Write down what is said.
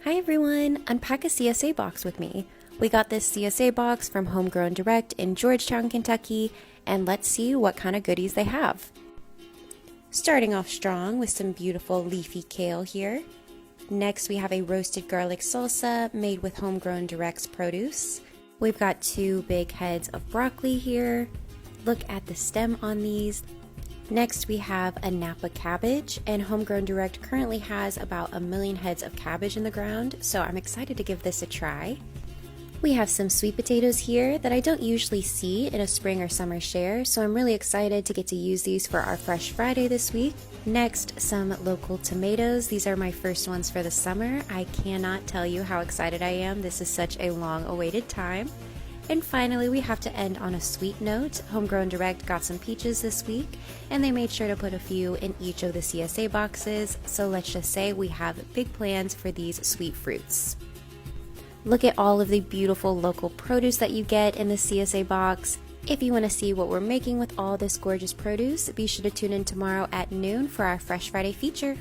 Hi everyone, unpack a CSA box with me. We got this CSA box from HomeGrown Direct in Georgetown, Kentucky, and let's see what kind of goodies they have. Starting off strong with some beautiful leafy kale here. Next we have a roasted garlic salsa made with HomeGrown Direct's produce. We've got 2 big heads of broccoli here. Look at the stem on these. Next we have a Napa cabbage, and HomeGrown Direct currently has about 1 million heads of cabbage in the ground, so I'm excited to give this a try. We have some sweet potatoes here that I don't usually see in a spring or summer share, so I'm really excited to get to use these for our Fresh Friday this week. Next, some local tomatoes. These are my first ones for the summer. I cannot tell you how excited I am. This is such a long-awaited time. And finally, we have to end on a sweet note. HomeGrown Direct got some peaches this week, and they made sure to put a few in each of the CSA boxes, so let's just say we have big plans for these sweet fruits. Look at all of the beautiful local produce that you get in the CSA box. If you want to see what we're making with all this gorgeous produce, be sure to tune in tomorrow at noon for our Fresh Friday feature.